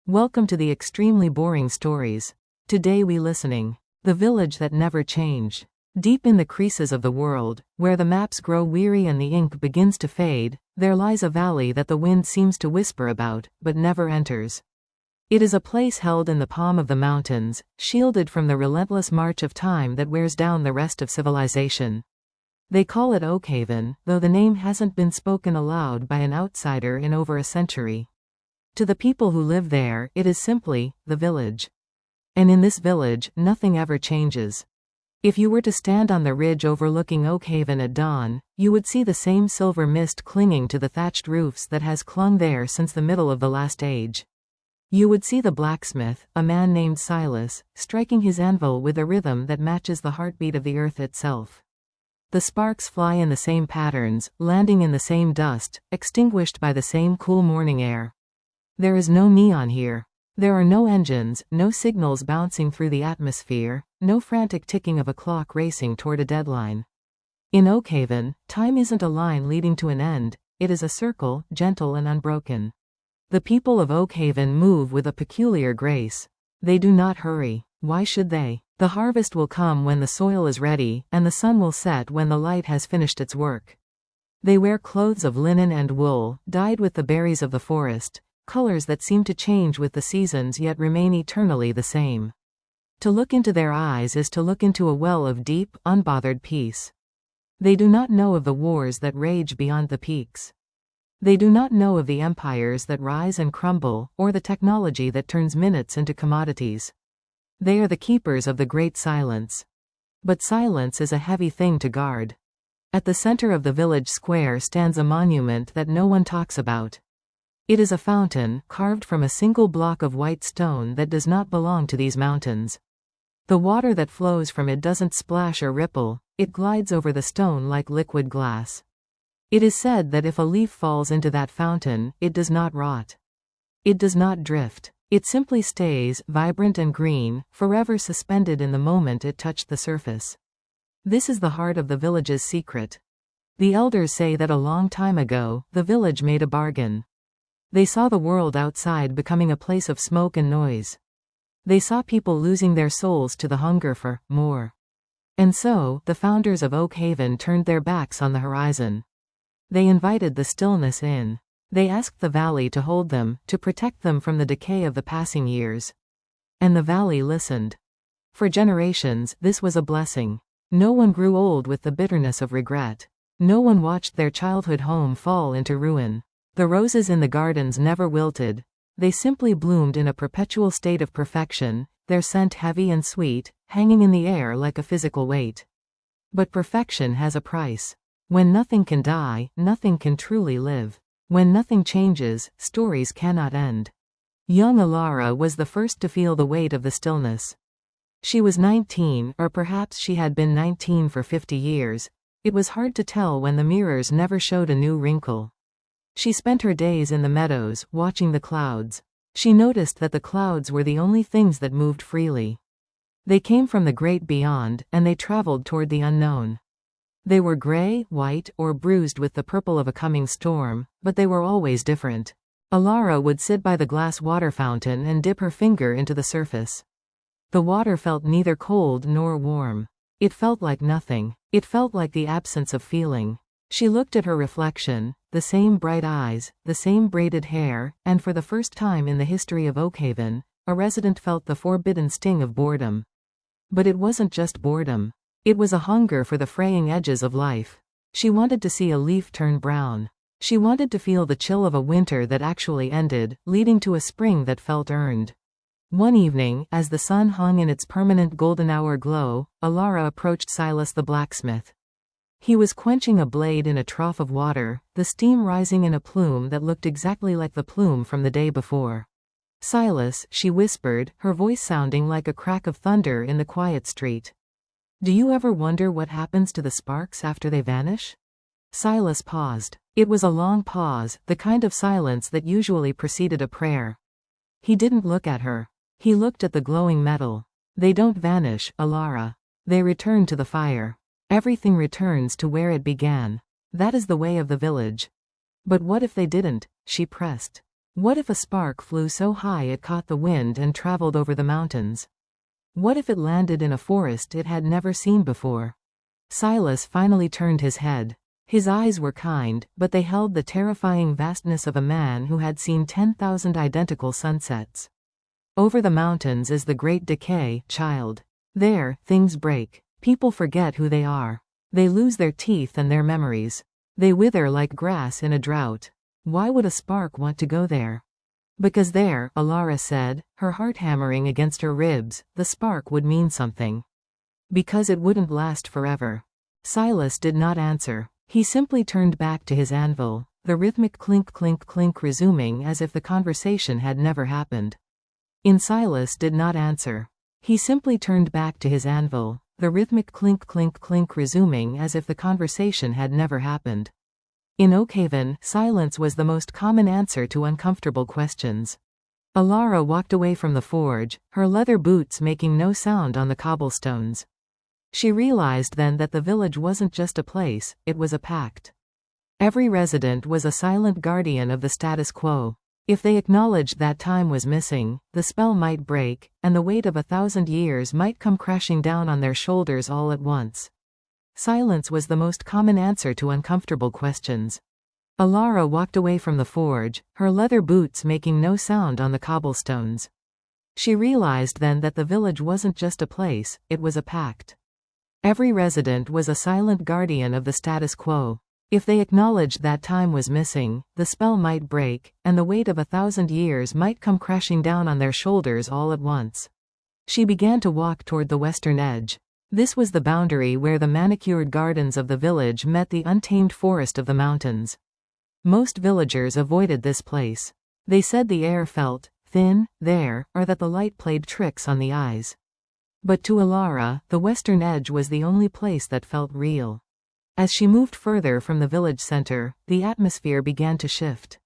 Welcome to the Extremely Boring Stories. Today we listening. The village that never changed. Deep in the creases of the world, where the maps grow weary and the ink begins to fade, there lies a valley that the wind seems to whisper about, but never enters. It is a place held in the palm of the mountains, shielded from the relentless march of time that wears down the rest of civilization. They call it Oakhaven, though the name hasn't been spoken aloud by an outsider in over a century. To the people who live there, it is simply the village. And in this village, nothing ever changes. If you were to stand on the ridge overlooking Oakhaven at dawn, you would see the same silver mist clinging to the thatched roofs that has clung there since the middle of the last age. You would see the blacksmith, a man named Silas, striking his anvil with a rhythm that matches the heartbeat of the earth itself. The sparks fly in the same patterns, landing in the same dust, extinguished by the same cool morning air. There is no neon here. There are no engines, no signals bouncing through the atmosphere, no frantic ticking of a clock racing toward a deadline. In Oakhaven, time isn't a line leading to an end, it is a circle, gentle and unbroken. The people of Oakhaven move with a peculiar grace. They do not hurry. Why should they? The harvest will come when the soil is ready, and the sun will set when the light has finished its work. They wear clothes of linen and wool, dyed with the berries of the forest, colors that seem to change with the seasons yet remain eternally the same. To look into their eyes is to look into a well of deep, unbothered peace. They do not know of the wars that rage beyond the peaks. They do not know of the empires that rise and crumble, or the technology that turns minutes into commodities. They are the keepers of the great silence. But silence is a heavy thing to guard. At the center of the village square stands a monument that no one talks about. It is a fountain, carved from a single block of white stone that does not belong to these mountains. The water that flows from it doesn't splash or ripple, it glides over the stone like liquid glass. It is said that if a leaf falls into that fountain, it does not rot. It does not drift. It simply stays, vibrant and green, forever suspended in the moment it touched the surface. This is the heart of the village's secret. The elders say that a long time ago, the village made a bargain. They saw the world outside becoming a place of smoke and noise. They saw people losing their souls to the hunger for more. And so, the founders of Oakhaven turned their backs on the horizon. They invited the stillness in. They asked the valley to hold them, to protect them from the decay of the passing years. And the valley listened. For generations, this was a blessing. No one grew old with the bitterness of regret. No one watched their childhood home fall into ruin. The roses in the gardens never wilted. They simply bloomed in a perpetual state of perfection, their scent heavy and sweet, hanging in the air like a physical weight. But perfection has a price. When nothing can die, nothing can truly live. When nothing changes, stories cannot end. Young Alara was the first to feel the weight of the stillness. She was 19, or perhaps she had been 19 for 50 years. It was hard to tell when the mirrors never showed a new wrinkle. She spent her days in the meadows, watching the clouds. She noticed that the clouds were the only things that moved freely. They came from the great beyond, and they traveled toward the unknown. They were gray, white, or bruised with the purple of a coming storm, but they were always different. Alara would sit by the glass water fountain and dip her finger into the surface. The water felt neither cold nor warm. It felt like nothing. It felt like the absence of feeling. She looked at her reflection, the same bright eyes, the same braided hair, and for the first time in the history of Oakhaven, a resident felt the forbidden sting of boredom. But it wasn't just boredom. It was a hunger for the fraying edges of life. She wanted to see a leaf turn brown. She wanted to feel the chill of a winter that actually ended, leading to a spring that felt earned. One evening, as the sun hung in its permanent golden hour glow, Alara approached Silas the blacksmith. He was quenching a blade in a trough of water, the steam rising in a plume that looked exactly like the plume from the day before. "Silas," she whispered, her voice sounding like a crack of thunder in the quiet street. "Do you ever wonder what happens to the sparks after they vanish?" Silas paused. It was a long pause, the kind of silence that usually preceded a prayer. He didn't look at her. He looked at the glowing metal. "They don't vanish, Alara. They return to the fire. Everything returns to where it began. That is the way of the village." "But what if they didn't?" she pressed. What if a spark flew so high it caught the wind and traveled over the mountains? What if it landed in a forest it had never seen before? Silas finally turned his head. His eyes were kind, but they held the terrifying vastness of a man who had seen 10,000 identical sunsets. Over the mountains is the Great Decay, child. There, things break. People forget who they are. They lose their teeth and their memories. They wither like grass in a drought. Why would a spark want to go there? Because there, Alara said, her heart hammering against her ribs, the spark would mean something. Because it wouldn't last forever. Silas did not answer. He simply turned back to his anvil, the rhythmic clink clink clink resuming as if the conversation had never happened. Silas did not answer. He simply turned back to his anvil, the rhythmic clink clink clink resuming as if the conversation had never happened. In Oakhaven, silence was the most common answer to uncomfortable questions. Alara walked away from the forge, her leather boots making no sound on the cobblestones. She realized then that the village wasn't just a place, it was a pact. Every resident was a silent guardian of the status quo. If they acknowledged that time was missing, the spell might break, and the weight of 1,000 years might come crashing down on their shoulders all at once. Silence was the most common answer to uncomfortable questions. Alara walked away from the forge, her leather boots making no sound on the cobblestones. She realized then that the village wasn't just a place, it was a pact. Every resident was a silent guardian of the status quo. If they acknowledged that time was missing, the spell might break, and the weight of 1,000 years might come crashing down on their shoulders all at once. She began to walk toward the western edge. This was the boundary where the manicured gardens of the village met the untamed forest of the mountains. Most villagers avoided this place. They said the air felt thin there, or that the light played tricks on the eyes. But to Alara, the western edge was the only place that felt real. As she moved further from the village center, the atmosphere began to shift.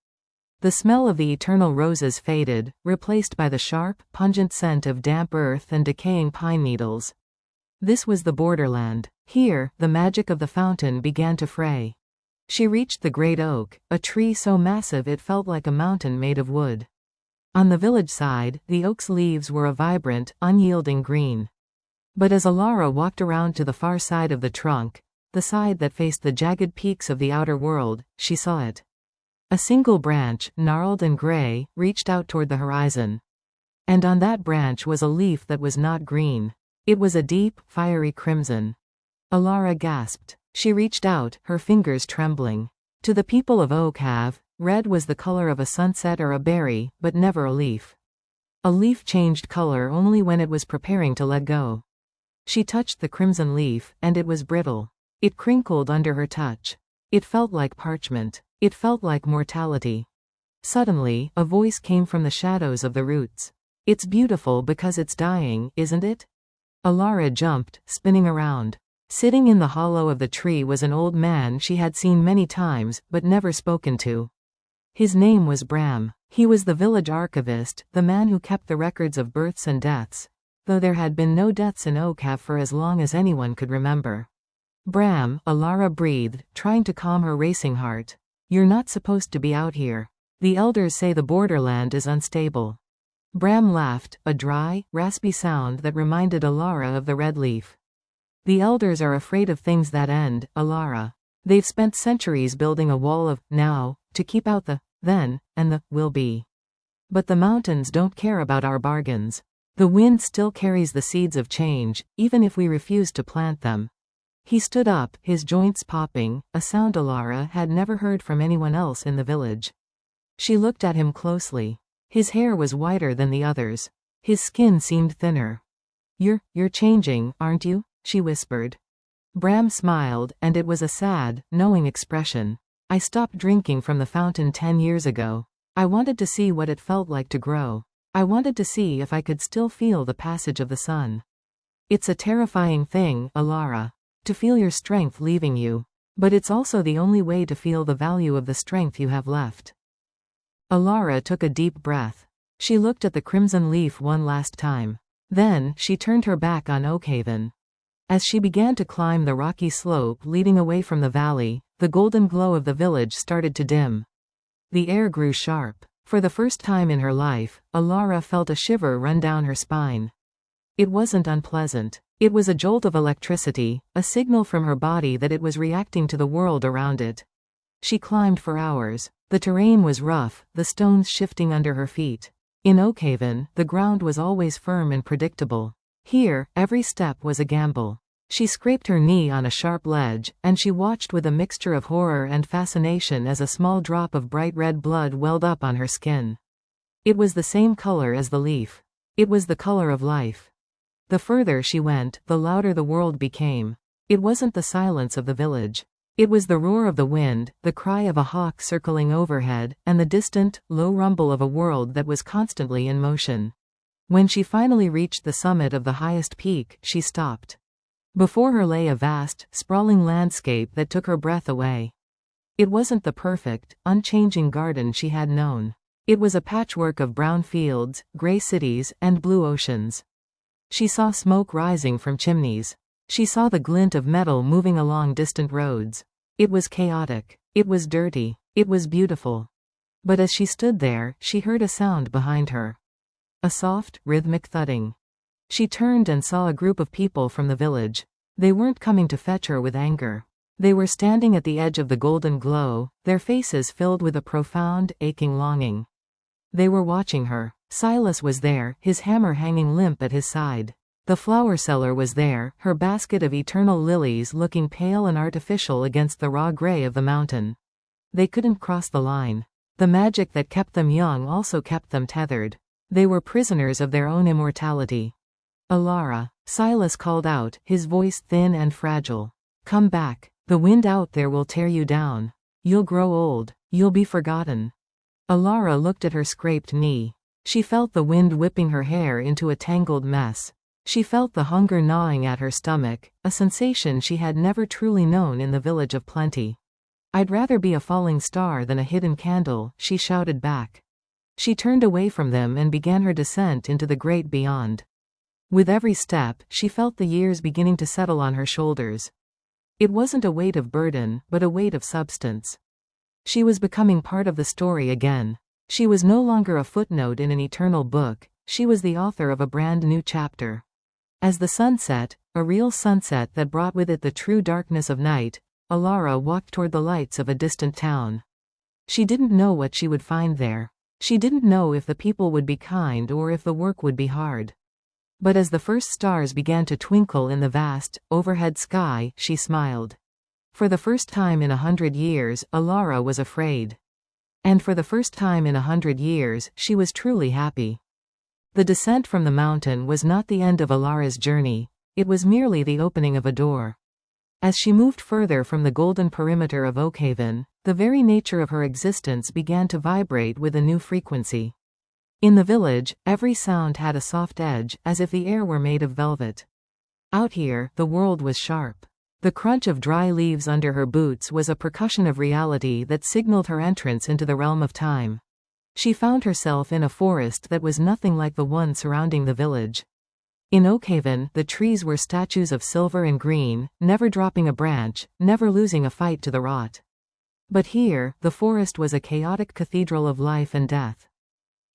The smell of the eternal roses faded, replaced by the sharp, pungent scent of damp earth and decaying pine needles. This was the borderland. Here, the magic of the fountain began to fray. She reached the great oak, a tree so massive it felt like a mountain made of wood. On the village side, the oak's leaves were a vibrant, unyielding green. But as Alara walked around to the far side of the trunk, the side that faced the jagged peaks of the outer world, she saw it. A single branch, gnarled and gray, reached out toward the horizon. And on that branch was a leaf that was not green. It was a deep, fiery crimson. Alara gasped. She reached out, her fingers trembling. To the people of Oakhaven, red was the color of a sunset or a berry, but never a leaf. A leaf changed color only when it was preparing to let go. She touched the crimson leaf, and it was brittle. It crinkled under her touch. It felt like parchment. It felt like mortality. Suddenly, a voice came from the shadows of the roots. It's beautiful because it's dying, isn't it? Alara jumped, spinning around. Sitting in the hollow of the tree was an old man she had seen many times, but never spoken to. His name was Bram. He was the village archivist, the man who kept the records of births and deaths, though there had been no deaths in Oakhaven for as long as anyone could remember. Bram, Alara breathed, trying to calm her racing heart. You're not supposed to be out here. The elders say the borderland is unstable. Bram laughed, a dry, raspy sound that reminded Alara of the red leaf. The elders are afraid of things that end, Alara. They've spent centuries building a wall of now to keep out the then and the will be. But the mountains don't care about our bargains. The wind still carries the seeds of change, even if we refuse to plant them. He stood up, his joints popping, a sound Alara had never heard from anyone else in the village. She looked at him closely. His hair was whiter than the others. His skin seemed thinner. You're changing, aren't you? She whispered. Bram smiled, and it was a sad, knowing expression. I stopped drinking from the fountain 10 years ago. I wanted to see what it felt like to grow. I wanted to see if I could still feel the passage of the sun. It's a terrifying thing, Alara, to feel your strength leaving you. But it's also the only way to feel the value of the strength you have left. Alara took a deep breath. She looked at the crimson leaf one last time. Then, she turned her back on Oakhaven. As she began to climb the rocky slope leading away from the valley, the golden glow of the village started to dim. The air grew sharp. For the first time in her life, Alara felt a shiver run down her spine. It wasn't unpleasant. It was a jolt of electricity, a signal from her body that it was reacting to the world around it. She climbed for hours. The terrain was rough, the stones shifting under her feet. In Oakhaven, the ground was always firm and predictable. Here, every step was a gamble. She scraped her knee on a sharp ledge, and she watched with a mixture of horror and fascination as a small drop of bright red blood welled up on her skin. It was the same color as the leaf. It was the color of life. The further she went, the louder the world became. It wasn't the silence of the village. It was the roar of the wind, the cry of a hawk circling overhead, and the distant, low rumble of a world that was constantly in motion. When she finally reached the summit of the highest peak, she stopped. Before her lay a vast, sprawling landscape that took her breath away. It wasn't the perfect, unchanging garden she had known. It was a patchwork of brown fields, gray cities, and blue oceans. She saw smoke rising from chimneys. She saw the glint of metal moving along distant roads. It was chaotic. It was dirty. It was beautiful. But as she stood there, she heard a sound behind her. A soft, rhythmic thudding. She turned and saw a group of people from the village. They weren't coming to fetch her with anger. They were standing at the edge of the golden glow, their faces filled with a profound, aching longing. They were watching her. Silas was there, his hammer hanging limp at his side. The flower seller was there, her basket of eternal lilies looking pale and artificial against the raw gray of the mountain. They couldn't cross the line. The magic that kept them young also kept them tethered. They were prisoners of their own immortality. Alara, Silas called out, his voice thin and fragile. Come back. The wind out there will tear you down. You'll grow old. You'll be forgotten. Alara looked at her scraped knee. She felt the wind whipping her hair into a tangled mess. She felt the hunger gnawing at her stomach, a sensation she had never truly known in the village of plenty. I'd rather be a falling star than a hidden candle, she shouted back. She turned away from them and began her descent into the great beyond. With every step, she felt the years beginning to settle on her shoulders. It wasn't a weight of burden, but a weight of substance. She was becoming part of the story again. She was no longer a footnote in an eternal book, she was the author of a brand new chapter. As the sun set, a real sunset that brought with it the true darkness of night, Alara walked toward the lights of a distant town. She didn't know what she would find there. She didn't know if the people would be kind or if the work would be hard. But as the first stars began to twinkle in the vast, overhead sky, she smiled. For the first time in 100 years, Alara was afraid. And for the first time in 100 years, she was truly happy. The descent from the mountain was not the end of Alara's journey, it was merely the opening of a door. As she moved further from the golden perimeter of Oakhaven, the very nature of her existence began to vibrate with a new frequency. In the village, every sound had a soft edge, as if the air were made of velvet. Out here, the world was sharp. The crunch of dry leaves under her boots was a percussion of reality that signaled her entrance into the realm of time. She found herself in a forest that was nothing like the one surrounding the village. In Oakhaven, the trees were statues of silver and green, never dropping a branch, never losing a fight to the rot. But here, the forest was a chaotic cathedral of life and death.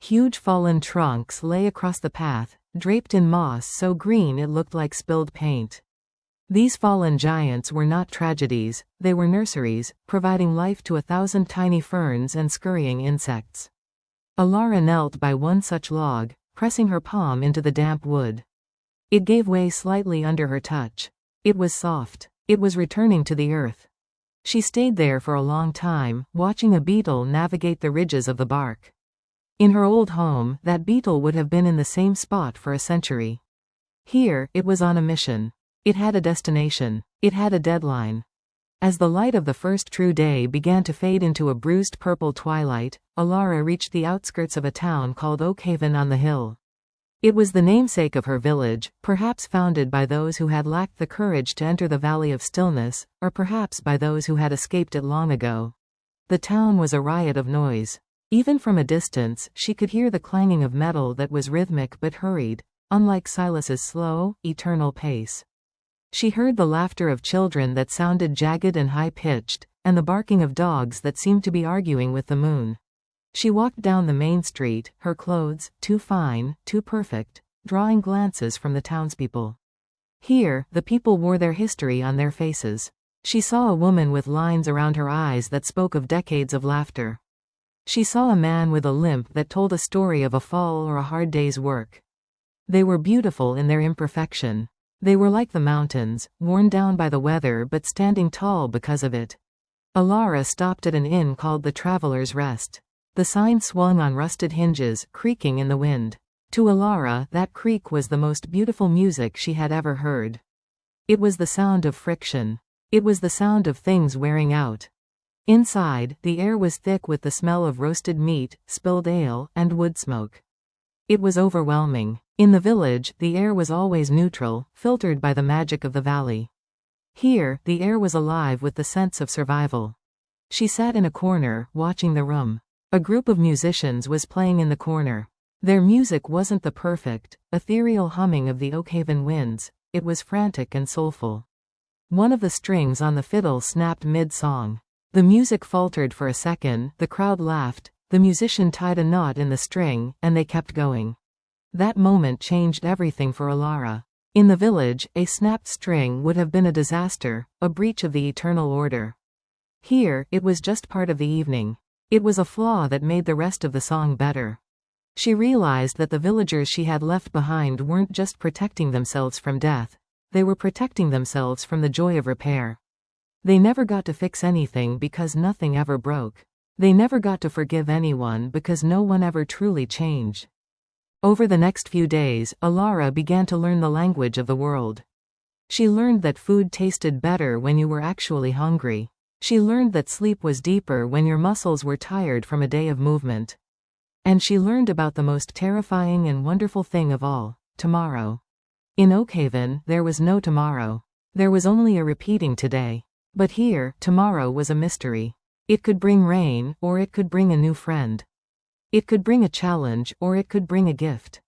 Huge fallen trunks lay across the path, draped in moss so green it looked like spilled paint. These fallen giants were not tragedies, they were nurseries, providing life to 1,000 tiny ferns and scurrying insects. Alara knelt by one such log, pressing her palm into the damp wood. It gave way slightly under her touch. It was soft. It was returning to the earth. She stayed there for a long time, watching a beetle navigate the ridges of the bark. In her old home, that beetle would have been in the same spot for a century. Here, it was on a mission. It had a destination. It had a deadline. As the light of the first true day began to fade into a bruised purple twilight, Alara reached the outskirts of a town called Oakhaven on the Hill. It was the namesake of her village, perhaps founded by those who had lacked the courage to enter the Valley of Stillness, or perhaps by those who had escaped it long ago. The town was a riot of noise. Even from a distance, she could hear the clanging of metal that was rhythmic but hurried, unlike Silas's slow, eternal pace. She heard the laughter of children that sounded jagged and high-pitched, and the barking of dogs that seemed to be arguing with the moon. She walked down the main street, her clothes, too fine, too perfect, drawing glances from the townspeople. Here, the people wore their history on their faces. She saw a woman with lines around her eyes that spoke of decades of laughter. She saw a man with a limp that told a story of a fall or a hard day's work. They were beautiful in their imperfection. They were like the mountains, worn down by the weather but standing tall because of it. Alara stopped at an inn called the Traveler's Rest. The sign swung on rusted hinges, creaking in the wind. To Alara, that creak was the most beautiful music she had ever heard. It was the sound of friction. It was the sound of things wearing out. Inside, the air was thick with the smell of roasted meat, spilled ale, and wood smoke. It was overwhelming. In the village, the air was always neutral, filtered by the magic of the valley. Here, the air was alive with the sense of survival. She sat in a corner, watching the room. A group of musicians was playing in the corner. Their music wasn't the perfect, ethereal humming of the Oakhaven winds, it was frantic and soulful. One of the strings on the fiddle snapped mid-song. The music faltered for a second, the crowd laughed, the musician tied a knot in the string, and they kept going. That moment changed everything for Alara. In the village, a snapped string would have been a disaster, a breach of the eternal order. Here, it was just part of the evening. It was a flaw that made the rest of the song better. She realized that the villagers she had left behind weren't just protecting themselves from death, they were protecting themselves from the joy of repair. They never got to fix anything because nothing ever broke. They never got to forgive anyone because no one ever truly changed. Over the next few days, Alara began to learn the language of the world. She learned that food tasted better when you were actually hungry. She learned that sleep was deeper when your muscles were tired from a day of movement. And she learned about the most terrifying and wonderful thing of all, tomorrow. In Oakhaven, there was no tomorrow. There was only a repeating today. But here, tomorrow was a mystery. It could bring rain, or it could bring a new friend. It could bring a challenge, or it could bring a gift.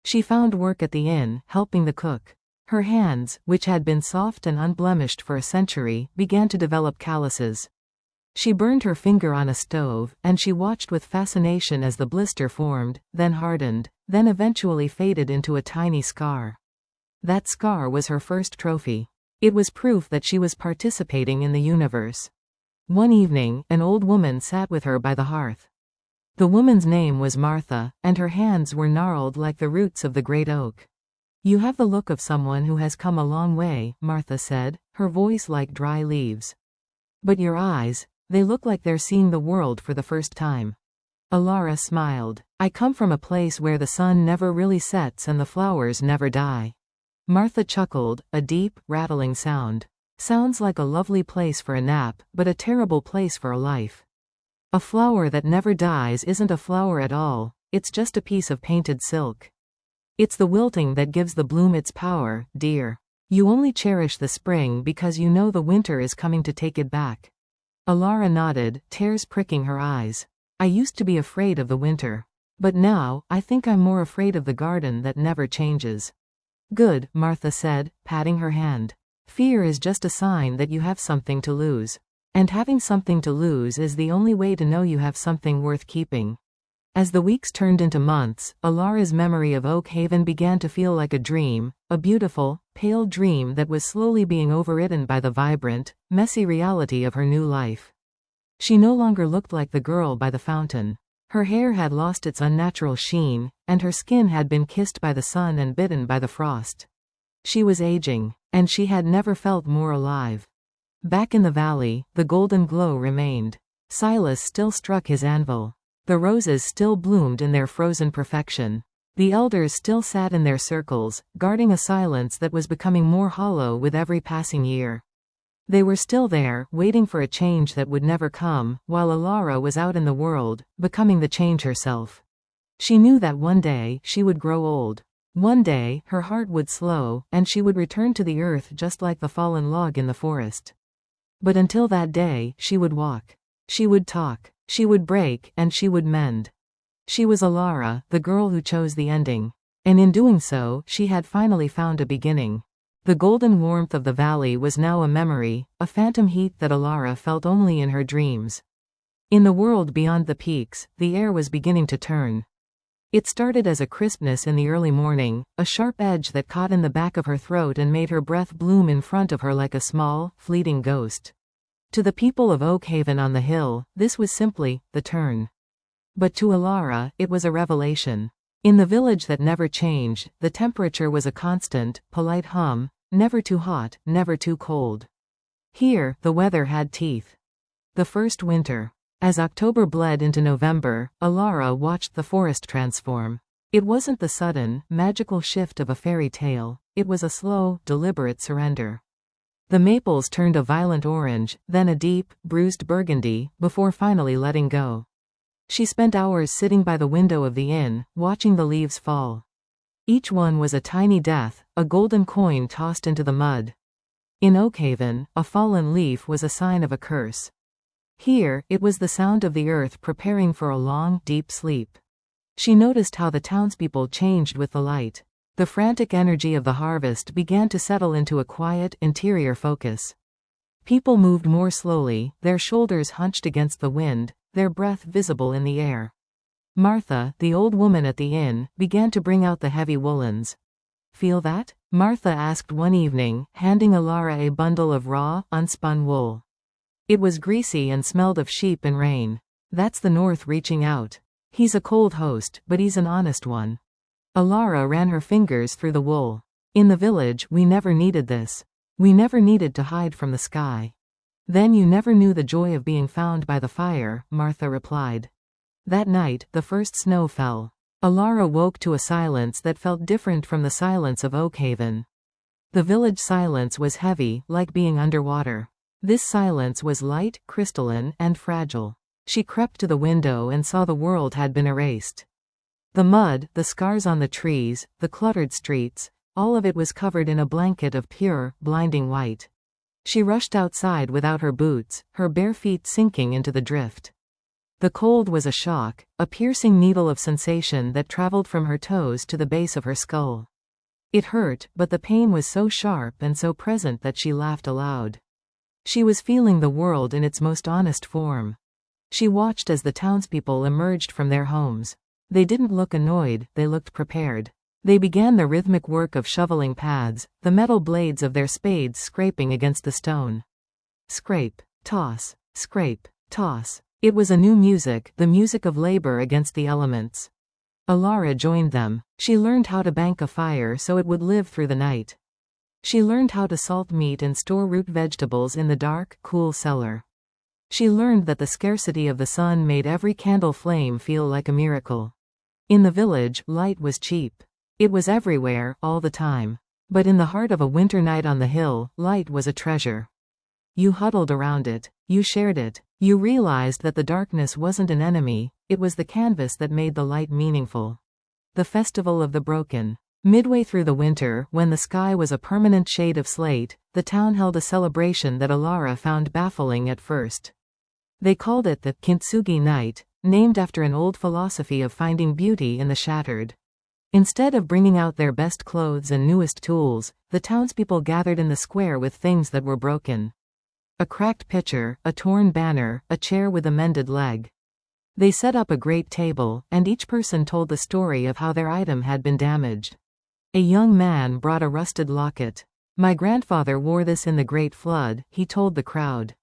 She found work at the inn, helping the cook. Her hands, which had been soft and unblemished for a century, began to develop calluses. She burned her finger on a stove, and she watched with fascination as the blister formed, then hardened, then eventually faded into a tiny scar. That scar was her first trophy. It was proof that she was participating in the universe. One evening, an old woman sat with her by the hearth. The woman's name was Martha, and her hands were gnarled like the roots of the great oak. "You have the look of someone who has come a long way," Martha said, her voice like dry leaves. "But your eyes, they look like they're seeing the world for the first time." Alara smiled. "I come from a place where the sun never really sets and the flowers never die." Martha chuckled, a deep, rattling sound. "Sounds like a lovely place for a nap, but a terrible place for a life. A flower that never dies isn't a flower at all, it's just a piece of painted silk. It's the wilting that gives the bloom its power, dear. You only cherish the spring because you know the winter is coming to take it back." Alara nodded, tears pricking her eyes. "I used to be afraid of the winter. But now, I think I'm more afraid of the garden that never changes." "Good," Martha said, patting her hand. "Fear is just a sign that you have something to lose. And having something to lose is the only way to know you have something worth keeping." As the weeks turned into months, Alara's memory of Oakhaven began to feel like a dream, a beautiful, pale dream that was slowly being overridden by the vibrant, messy reality of her new life. She no longer looked like the girl by the fountain. Her hair had lost its unnatural sheen, and her skin had been kissed by the sun and bitten by the frost. She was aging, and she had never felt more alive. Back in the valley, the golden glow remained. Silas still struck his anvil. The roses still bloomed in their frozen perfection. The elders still sat in their circles, guarding a silence that was becoming more hollow with every passing year. They were still there, waiting for a change that would never come, while Alara was out in the world, becoming the change herself. She knew that one day, she would grow old. One day, her heart would slow, and she would return to the earth just like the fallen log in the forest. But until that day, she would walk. She would talk. She would break, and she would mend. She was Alara, the girl who chose the ending. And in doing so, she had finally found a beginning. The golden warmth of the valley was now a memory, a phantom heat that Alara felt only in her dreams. In the world beyond the peaks, the air was beginning to turn. It started as a crispness in the early morning, a sharp edge that caught in the back of her throat and made her breath bloom in front of her like a small, fleeting ghost. To the people of Oakhaven on the hill, this was simply the turn. But to Alara, it was a revelation. In the village that never changed, the temperature was a constant, polite hum, never too hot, never too cold. Here, the weather had teeth. The first winter. As October bled into November, Alara watched the forest transform. It wasn't the sudden, magical shift of a fairy tale, it was a slow, deliberate surrender. The maples turned a violent orange, then a deep, bruised burgundy, before finally letting go. She spent hours sitting by the window of the inn, watching the leaves fall. Each one was a tiny death, a golden coin tossed into the mud. In Oakhaven, a fallen leaf was a sign of a curse. Here, it was the sound of the earth preparing for a long, deep sleep. She noticed how the townspeople changed with the light. The frantic energy of the harvest began to settle into a quiet, interior focus. People moved more slowly, their shoulders hunched against the wind, their breath visible in the air. Martha, the old woman at the inn, began to bring out the heavy woolens. "Feel that?" Martha asked one evening, handing Alara a bundle of raw, unspun wool. It was greasy and smelled of sheep and rain. "That's the north reaching out. He's a cold host, but he's an honest one." Alara ran her fingers through the wool. "In the village, we never needed this. We never needed to hide from the sky." "Then you never knew the joy of being found by the fire," Martha replied. That night, the first snow fell. Alara woke to a silence that felt different from the silence of Oakhaven. The village silence was heavy, like being underwater. This silence was light, crystalline, and fragile. She crept to the window and saw the world had been erased. The mud, the scars on the trees, the cluttered streets, all of it was covered in a blanket of pure, blinding white. She rushed outside without her boots, her bare feet sinking into the drift. The cold was a shock, a piercing needle of sensation that traveled from her toes to the base of her skull. It hurt, but the pain was so sharp and so present that she laughed aloud. She was feeling the world in its most honest form. She watched as the townspeople emerged from their homes. They didn't look annoyed, they looked prepared. They began the rhythmic work of shoveling paths, the metal blades of their spades scraping against the stone. Scrape, toss, scrape, toss. It was a new music, the music of labor against the elements. Alara joined them. She learned how to bank a fire so it would live through the night. She learned how to salt meat and store root vegetables in the dark, cool cellar. She learned that the scarcity of the sun made every candle flame feel like a miracle. In the village, light was cheap. It was everywhere, all the time. But in the heart of a winter night on the hill, light was a treasure. You huddled around it. You shared it. You realized that the darkness wasn't an enemy, it was the canvas that made the light meaningful. The Festival of the Broken. Midway through the winter, when the sky was a permanent shade of slate, the town held a celebration that Alara found baffling at first. They called it the Kintsugi Night, named after an old philosophy of finding beauty in the shattered. Instead of bringing out their best clothes and newest tools, the townspeople gathered in the square with things that were broken. A cracked pitcher, a torn banner, a chair with a mended leg. They set up a great table, and each person told the story of how their item had been damaged. A young man brought a rusted locket. "My grandfather wore this in the Great Flood," he told the crowd.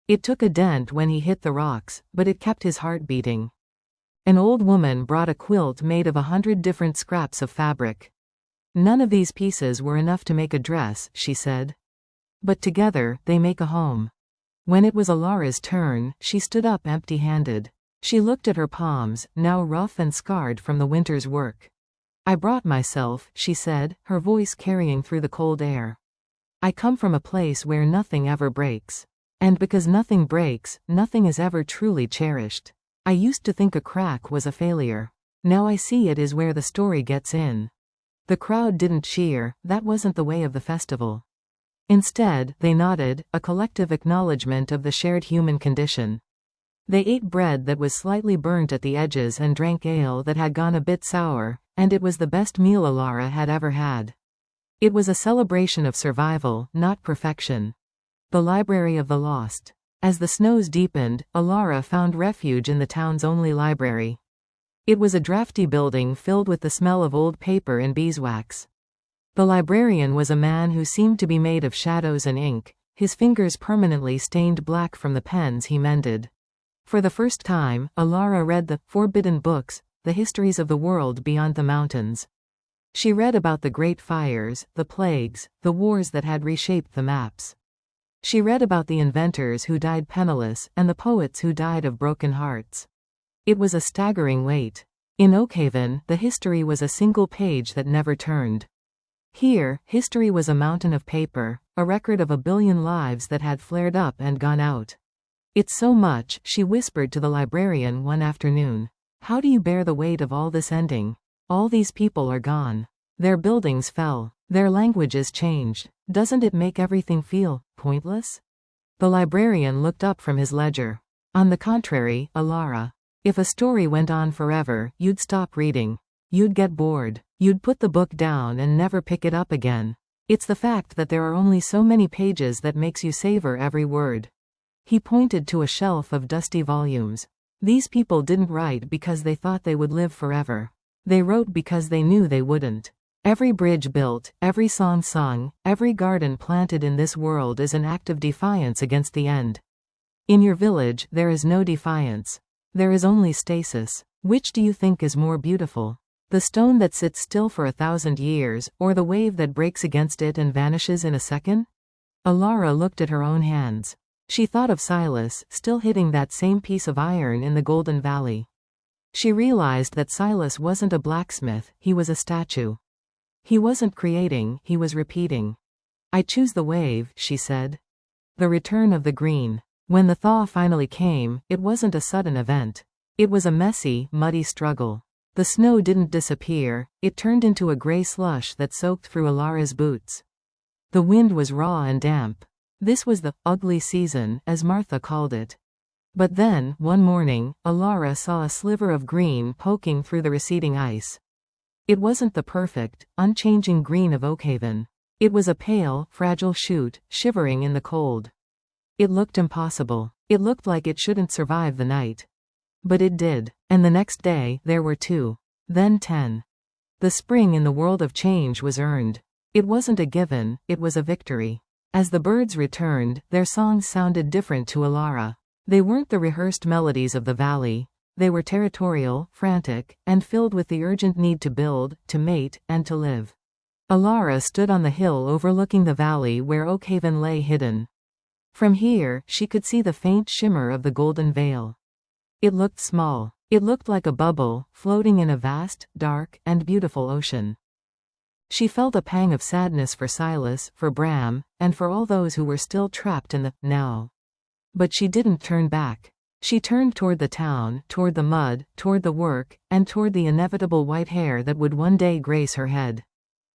"It took a dent when he hit the rocks, but it kept his heart beating." An old woman brought a quilt made of 100 different scraps of fabric. "None of these pieces were enough to make a dress," she said. "But together, they make a home." When it was Alara's turn, she stood up empty-handed. She looked at her palms, now rough and scarred from the winter's work. "I brought myself," she said, her voice carrying through the cold air. "I come from a place where nothing ever breaks. And because nothing breaks, nothing is ever truly cherished. I used to think a crack was a failure. Now I see it is where the story gets in." The crowd didn't cheer, that wasn't the way of the festival. Instead, they nodded, a collective acknowledgement of the shared human condition. They ate bread that was slightly burnt at the edges and drank ale that had gone a bit sour, and it was the best meal Alara had ever had. It was a celebration of survival, not perfection. The Library of the Lost. As the snows deepened, Alara found refuge in the town's only library. It was a drafty building filled with the smell of old paper and beeswax. The librarian was a man who seemed to be made of shadows and ink, his fingers permanently stained black from the pens he mended. For the first time, Alara read the forbidden books, the histories of the world beyond the mountains. She read about the great fires, the plagues, the wars that had reshaped the maps. She read about the inventors who died penniless and the poets who died of broken hearts. It was a staggering weight. In Oakhaven, the history was a single page that never turned. Here, history was a mountain of paper, a record of 1 billion lives that had flared up and gone out. "It's so much," she whispered to the librarian one afternoon. "How do you bear the weight of all this ending? All these people are gone. Their buildings fell. Their languages changed. Doesn't it make everything feel pointless?" The librarian looked up from his ledger. "On the contrary, Alara. If a story went on forever, you'd stop reading. You'd get bored. You'd put the book down and never pick it up again. It's the fact that there are only so many pages that makes you savor every word." He pointed to a shelf of dusty volumes. "These people didn't write because they thought they would live forever. They wrote because they knew they wouldn't. Every bridge built, every song sung, every garden planted in this world is an act of defiance against the end. In your village, there is no defiance. There is only stasis. Which do you think is more beautiful? The stone that sits still for 1,000 years, or the wave that breaks against it and vanishes in a second?" Alara looked at her own hands. She thought of Silas, still hitting that same piece of iron in the Golden Valley. She realized that Silas wasn't a blacksmith, he was a statue. He wasn't creating, he was repeating. "I choose the wave," she said. The return of the green. When the thaw finally came, it wasn't a sudden event. It was a messy, muddy struggle. The snow didn't disappear, it turned into a gray slush that soaked through Alara's boots. The wind was raw and damp. This was the ugly season, as Martha called it. But then, one morning, Alara saw a sliver of green poking through the receding ice. It wasn't the perfect, unchanging green of Oakhaven. It was a pale, fragile shoot, shivering in the cold. It looked impossible. It looked like it shouldn't survive the night. But it did. And the next day, there were 2. Then 10. The spring in the world of change was earned. It wasn't a given, it was a victory. As the birds returned, their songs sounded different to Alara. They weren't the rehearsed melodies of the valley. They were territorial, frantic, and filled with the urgent need to build, to mate, and to live. Alara stood on the hill overlooking the valley where Oakhaven lay hidden. From here, she could see the faint shimmer of the Golden Veil. It looked small. It looked like a bubble, floating in a vast, dark, and beautiful ocean. She felt a pang of sadness for Silas, for Bram, and for all those who were still trapped in the now. But she didn't turn back. She turned toward the town, toward the mud, toward the work, and toward the inevitable white hair that would one day grace her head.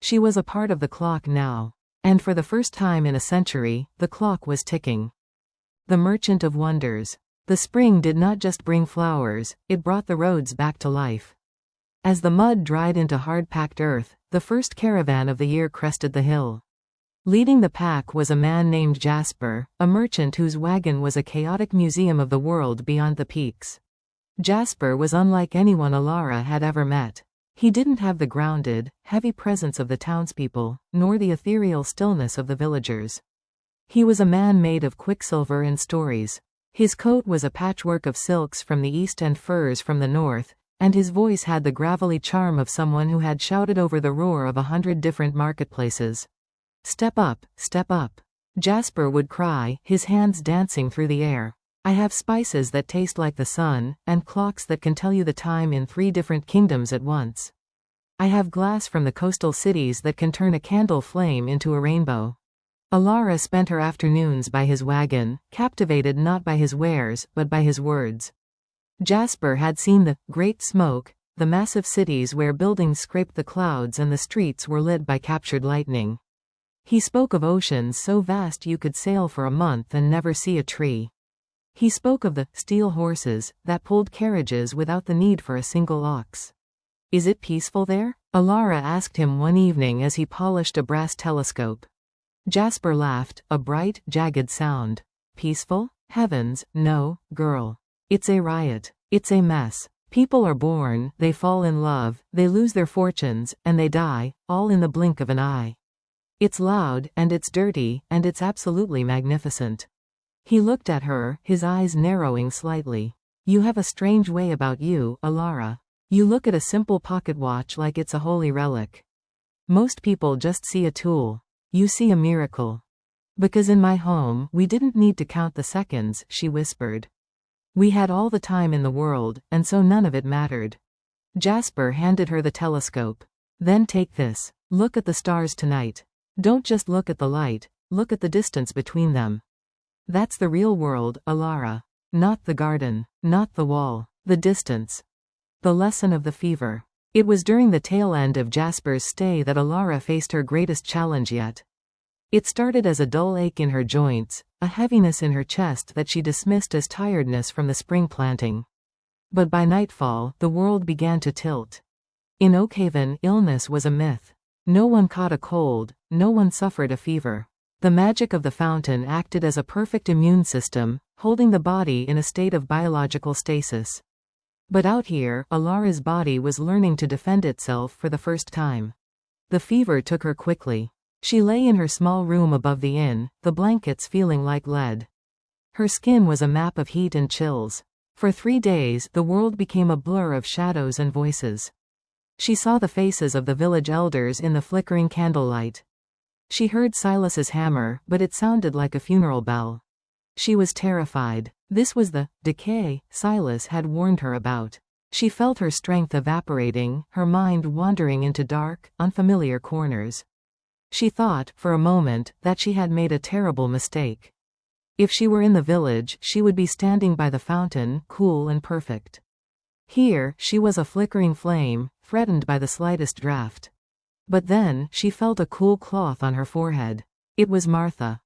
She was a part of the clock now. And for the first time in a century, the clock was ticking. The Merchant of Wonders. The spring did not just bring flowers, it brought the roads back to life. As the mud dried into hard-packed earth, the first caravan of the year crested the hill. Leading the pack was a man named Jasper, a merchant whose wagon was a chaotic museum of the world beyond the peaks. Jasper was unlike anyone Alara had ever met. He didn't have the grounded, heavy presence of the townspeople, nor the ethereal stillness of the villagers. He was a man made of quicksilver and stories. His coat was a patchwork of silks from the east and furs from the north, and his voice had the gravelly charm of someone who had shouted over the roar of 100 different marketplaces. Step up, Jasper would cry, his hands dancing through the air. "I have spices that taste like the sun, and clocks that can tell you the time in 3 different kingdoms at once. I have glass from the coastal cities that can turn a candle flame into a rainbow." Alara spent her afternoons by his wagon, captivated not by his wares, but by his words. Jasper had seen the Great Smoke, the massive cities where buildings scraped the clouds and the streets were lit by captured lightning. He spoke of oceans so vast you could sail for a month and never see a tree. He spoke of the steel horses that pulled carriages without the need for a single ox. "Is it peaceful there?" Alara asked him one evening as he polished a brass telescope. Jasper laughed, a bright, jagged sound. "Peaceful? Heavens, no, girl. It's a riot. It's a mess. People are born, they fall in love, they lose their fortunes, and they die, all in the blink of an eye. It's loud, and it's dirty, and it's absolutely magnificent. He looked at her, his eyes narrowing slightly. You have a strange way about you, Alara. You look at a simple pocket watch like it's a holy relic. Most people just see a tool. You see a miracle. Because in my home, we didn't need to count the seconds, she whispered. We had all the time in the world, and so none of it mattered. Jasper handed her the telescope. Then take this. Look at the stars tonight. Don't just look at the light, look at the distance between them. That's the real world, Alara. Not the garden, not the wall, the distance. The lesson of the fever. It was during the tail end of Jasper's stay that Alara faced her greatest challenge yet. It started as a dull ache in her joints, a heaviness in her chest that she dismissed as tiredness from the spring planting. But by nightfall, the world began to tilt. In Oakhaven, illness was a myth. No one caught a cold, no one suffered a fever. The magic of the fountain acted as a perfect immune system, holding the body in a state of biological stasis. But out here, Alara's body was learning to defend itself for the first time. The fever took her quickly. She lay in her small room above the inn, the blankets feeling like lead. Her skin was a map of heat and chills. For 3 days, the world became a blur of shadows and voices. She saw the faces of the village elders in the flickering candlelight. She heard Silas's hammer, but it sounded like a funeral bell. She was terrified. This was the decay Silas had warned her about. She felt her strength evaporating, her mind wandering into dark, unfamiliar corners. She thought, for a moment, that she had made a terrible mistake. If she were in the village, she would be standing by the fountain, cool and perfect. Here, she was a flickering flame, threatened by the slightest draft. But then, she felt a cool cloth on her forehead. It was Martha.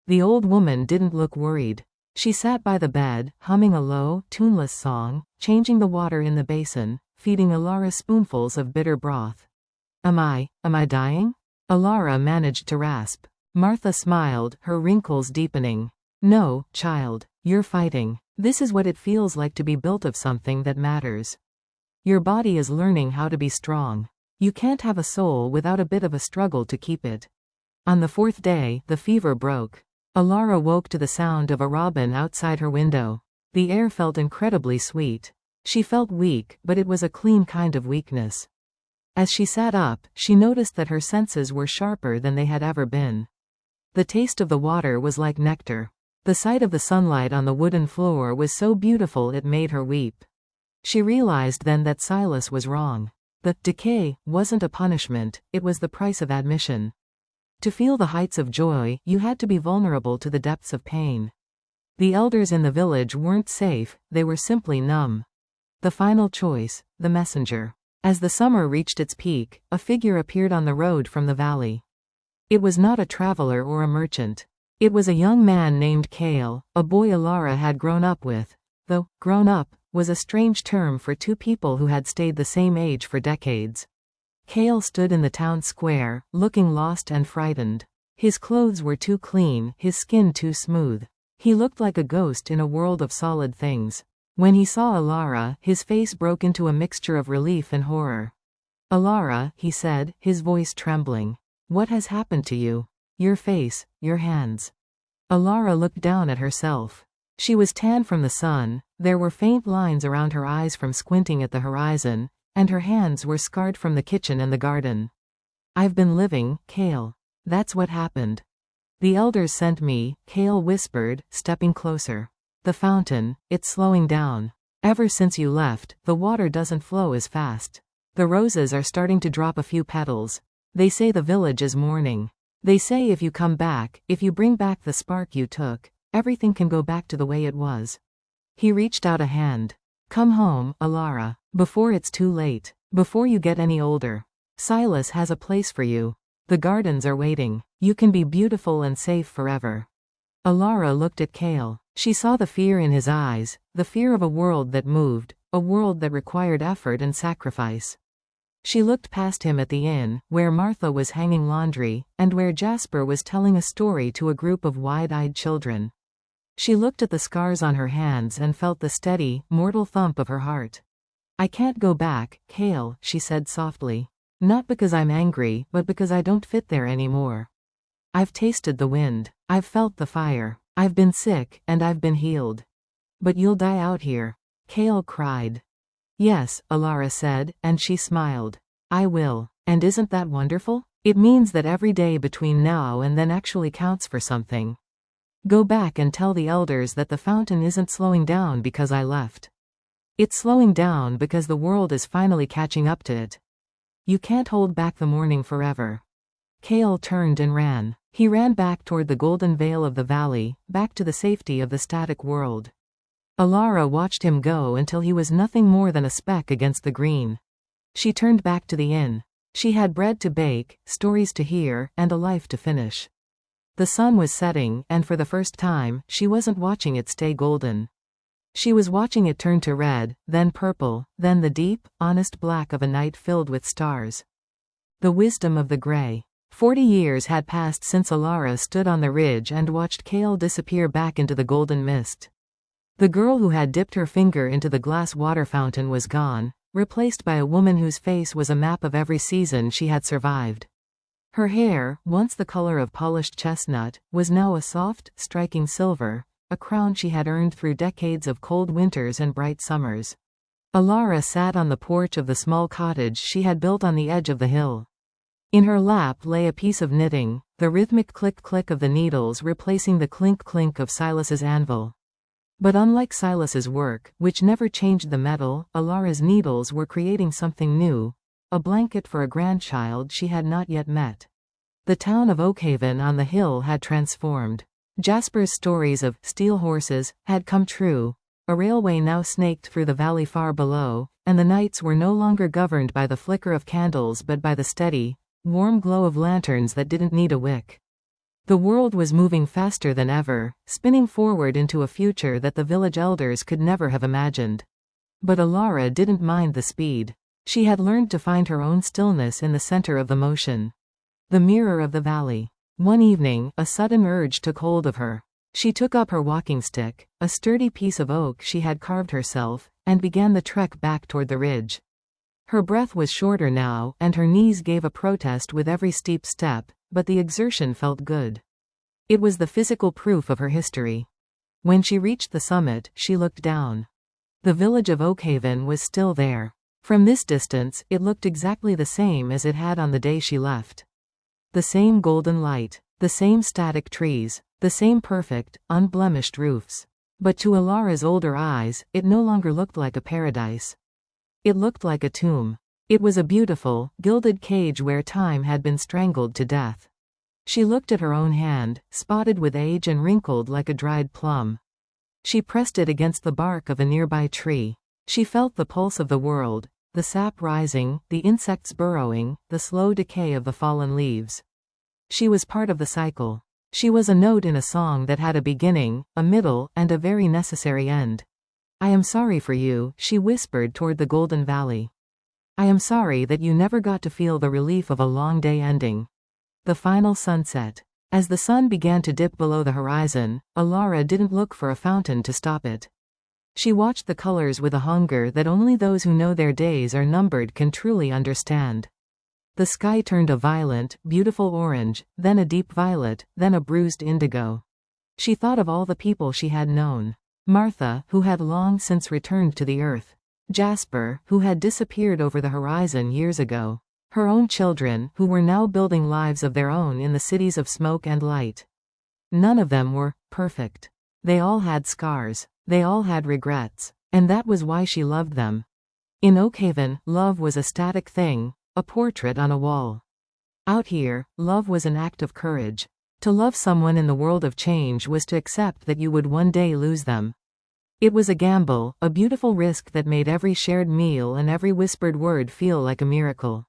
The old woman didn't look worried. She sat by the bed, humming a low, tuneless song, changing the water in the basin, feeding Alara spoonfuls of bitter broth. Am I dying? Alara managed to rasp. Martha smiled, her wrinkles deepening. No, child, you're fighting. This is what it feels like to be built of something that matters. Your body is learning how to be strong. You can't have a soul without a bit of a struggle to keep it. On the 4th day, the fever broke. Alara woke to the sound of a robin outside her window. The air felt incredibly sweet. She felt weak, but it was a clean kind of weakness. As she sat up, she noticed that her senses were sharper than they had ever been. The taste of the water was like nectar. The sight of the sunlight on the wooden floor was so beautiful it made her weep. She realized then that Silas was wrong. The decay wasn't a punishment, it was the price of admission. To feel the heights of joy, you had to be vulnerable to the depths of pain. The elders in the village weren't safe, they were simply numb. The final choice, the messenger. As the summer reached its peak, a figure appeared on the road from the valley. It was not a traveler or a merchant. It was a young man named Kale, a boy Alara had grown up with, though grown up was a strange term for 2 people who had stayed the same age for decades. Kale stood in the town square, looking lost and frightened. His clothes were too clean, his skin too smooth. He looked like a ghost in a world of solid things. When he saw Alara, his face broke into a mixture of relief and horror. Alara, he said, his voice trembling. What has happened to you? Your face, your hands. Alara looked down at herself. She was tan from the sun, there were faint lines around her eyes from squinting at the horizon, and her hands were scarred from the kitchen and the garden. I've been living, Kale. That's what happened. The elders sent me, Kale whispered, stepping closer. The fountain, it's slowing down. Ever since you left, the water doesn't flow as fast. The roses are starting to drop a few petals. They say the village is mourning. They say if you come back, if you bring back the spark you took, everything can go back to the way it was. He reached out a hand. Come home, Alara, before it's too late, before you get any older. Silas has a place for you. The gardens are waiting. You can be beautiful and safe forever. Alara looked at Kale. She saw the fear in his eyes, the fear of a world that moved, a world that required effort and sacrifice. She looked past him at the inn, where Martha was hanging laundry, and where Jasper was telling a story to a group of wide-eyed children. She looked at the scars on her hands and felt the steady, mortal thump of her heart. I can't go back, Kale, she said softly. Not because I'm angry, but because I don't fit there anymore. I've tasted the wind. I've felt the fire. I've been sick, and I've been healed. But you'll die out here. Kale cried. Yes, Alara said, and she smiled. I will. And isn't that wonderful? It means that every day between now and then actually counts for something. Go back and tell the elders that the fountain isn't slowing down because I left. It's slowing down because the world is finally catching up to it. You can't hold back the morning forever. Kale turned and ran. He ran back toward the golden veil of the valley, back to the safety of the static world. Alara watched him go until he was nothing more than a speck against the green. She turned back to the inn. She had bread to bake, stories to hear, and a life to finish. The sun was setting, and for the first time, she wasn't watching it stay golden. She was watching it turn to red, then purple, then the deep, honest black of a night filled with stars. The wisdom of the gray. 40 years had passed since Alara stood on the ridge and watched Kale disappear back into the golden mist. The girl who had dipped her finger into the glass water fountain was gone, replaced by a woman whose face was a map of every season she had survived. Her hair, once the color of polished chestnut, was now a soft, striking silver, a crown she had earned through decades of cold winters and bright summers. Alara sat on the porch of the small cottage she had built on the edge of the hill. In her lap lay a piece of knitting, the rhythmic click-click of the needles replacing the clink-clink of Silas's anvil. But unlike Silas's work, which never changed the metal, Alara's needles were creating something new, a blanket for a grandchild she had not yet met. The town of Oakhaven on the hill had transformed. Jasper's stories of steel horses had come true. A railway now snaked through the valley far below, and the nights were no longer governed by the flicker of candles but by the steady, warm glow of lanterns that didn't need a wick. The world was moving faster than ever, spinning forward into a future that the village elders could never have imagined. But Alara didn't mind the speed. She had learned to find her own stillness in the center of the motion. The mirror of the valley. One evening, a sudden urge took hold of her. She took up her walking stick, a sturdy piece of oak she had carved herself, and began the trek back toward the ridge. Her breath was shorter now, and her knees gave a protest with every steep step, but the exertion felt good. It was the physical proof of her history. When she reached the summit, she looked down. The village of Oakhaven was still there. From this distance, it looked exactly the same as it had on the day she left. The same golden light, the same static trees, the same perfect, unblemished roofs. But to Alara's older eyes, it no longer looked like a paradise. It looked like a tomb. It was a beautiful, gilded cage where time had been strangled to death. She looked at her own hand, spotted with age and wrinkled like a dried plum. She pressed it against the bark of a nearby tree. She felt the pulse of the world, the sap rising, the insects burrowing, the slow decay of the fallen leaves. She was part of the cycle. She was a note in a song that had a beginning, a middle, and a very necessary end. I am sorry for you, she whispered toward the Golden Valley. I am sorry that you never got to feel the relief of a long day ending. The final sunset. As the sun began to dip below the horizon, Alara didn't look for a fountain to stop it. She watched the colors with a hunger that only those who know their days are numbered can truly understand. The sky turned a violent, beautiful orange, then a deep violet, then a bruised indigo. She thought of all the people she had known. Martha, who had long since returned to the earth. Jasper, who had disappeared over the horizon years ago. Her own children, who were now building lives of their own in the cities of smoke and light. None of them were perfect. They all had scars. They all had regrets. And that was why she loved them. In Oakhaven, love was a static thing, a portrait on a wall. Out here, love was an act of courage. To love someone in the world of change was to accept that you would one day lose them. It was a gamble, a beautiful risk that made every shared meal and every whispered word feel like a miracle.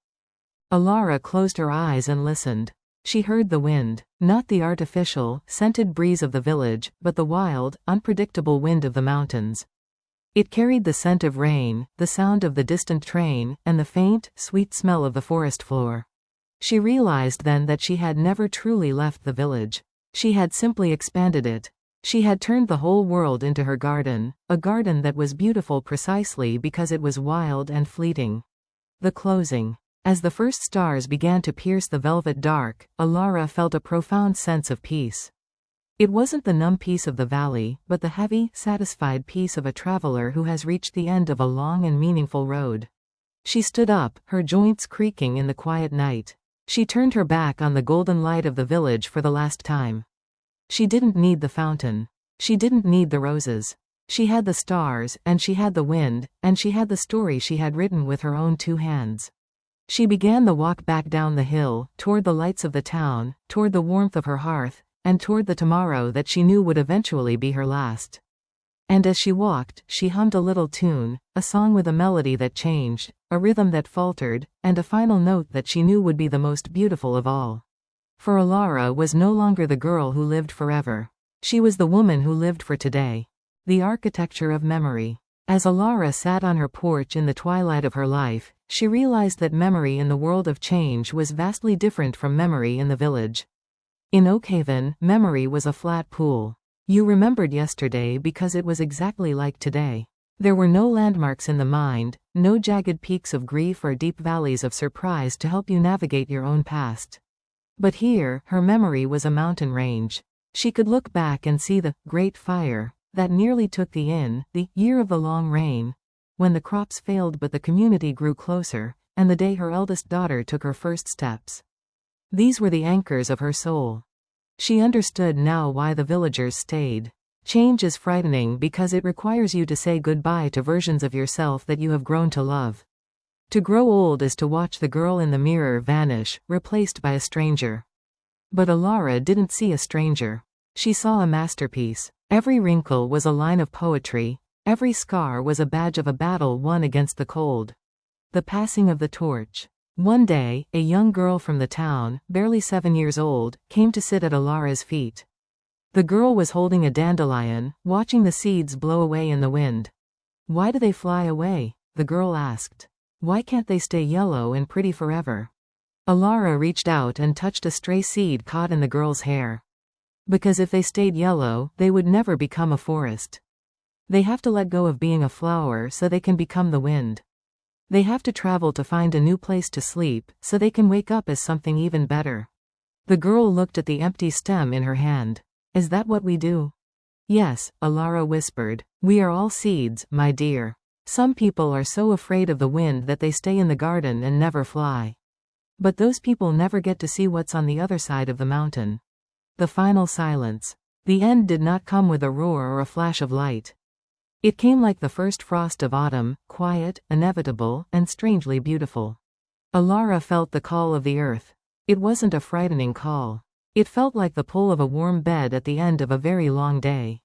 Alara closed her eyes and listened. She heard the wind, not the artificial, scented breeze of the village, but the wild, unpredictable wind of the mountains. It carried the scent of rain, the sound of the distant train, and the faint, sweet smell of the forest floor. She realized then that she had never truly left the village. She had simply expanded it. She had turned the whole world into her garden, a garden that was beautiful precisely because it was wild and fleeting. The closing. As the first stars began to pierce the velvet dark, Alara felt a profound sense of peace. It wasn't the numb peace of the valley, but the heavy, satisfied peace of a traveler who has reached the end of a long and meaningful road. She stood up, her joints creaking in the quiet night. She turned her back on the golden light of the village for the last time. She didn't need the fountain. She didn't need the roses. She had the stars, and she had the wind, and she had the story she had written with her own 2 hands. She began the walk back down the hill, toward the lights of the town, toward the warmth of her hearth, and toward the tomorrow that she knew would eventually be her last. And as she walked, she hummed a little tune, a song with a melody that changed, a rhythm that faltered, and a final note that she knew would be the most beautiful of all. For Alara was no longer the girl who lived forever. She was the woman who lived for today. The architecture of memory. As Alara sat on her porch in the twilight of her life, she realized that memory in the world of change was vastly different from memory in the village. In Oakhaven, memory was a flat pool. You remembered yesterday because it was exactly like today. There were no landmarks in the mind, no jagged peaks of grief or deep valleys of surprise to help you navigate your own past. But here, her memory was a mountain range. She could look back and see the Great Fire that nearly took the inn, the year of the long rain, when the crops failed but the community grew closer, and the day her eldest daughter took her first steps. These were the anchors of her soul. She understood now why the villagers stayed. Change is frightening because it requires you to say goodbye to versions of yourself that you have grown to love. To grow old is to watch the girl in the mirror vanish, replaced by a stranger. But Alara didn't see a stranger. She saw a masterpiece. Every wrinkle was a line of poetry. Every scar was a badge of a battle won against the cold. The passing of the torch. One day, a young girl from the town, barely 7 years old, came to sit at Alara's feet. The girl was holding a dandelion, watching the seeds blow away in the wind. "Why do they fly away?" the girl asked. "Why can't they stay yellow and pretty forever?" Alara reached out and touched a stray seed caught in the girl's hair. "Because if they stayed yellow, they would never become a forest. They have to let go of being a flower so they can become the wind. They have to travel to find a new place to sleep, so they can wake up as something even better." The girl looked at the empty stem in her hand. "Is that what we do?" "Yes," Alara whispered. "We are all seeds, my dear. Some people are so afraid of the wind that they stay in the garden and never fly. But those people never get to see what's on the other side of the mountain." The final silence. The end did not come with a roar or a flash of light. It came like the first frost of autumn, quiet, inevitable, and strangely beautiful. Alara felt the call of the earth. It wasn't a frightening call. It felt like the pull of a warm bed at the end of a very long day.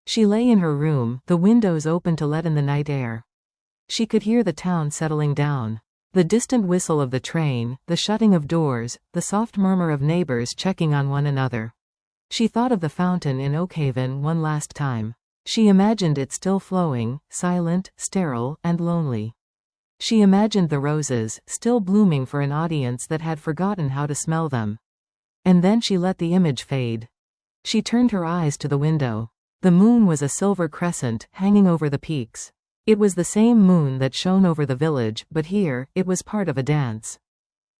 She lay in her room, the windows open to let in the night air. She could hear the town settling down. The distant whistle of the train, the shutting of doors, the soft murmur of neighbors checking on one another. She thought of the fountain in Oakhaven one last time. She imagined it still flowing, silent, sterile, and lonely. She imagined the roses, still blooming for an audience that had forgotten how to smell them. And then she let the image fade. She turned her eyes to the window. The moon was a silver crescent, hanging over the peaks. It was the same moon that shone over the village, but here, it was part of a dance.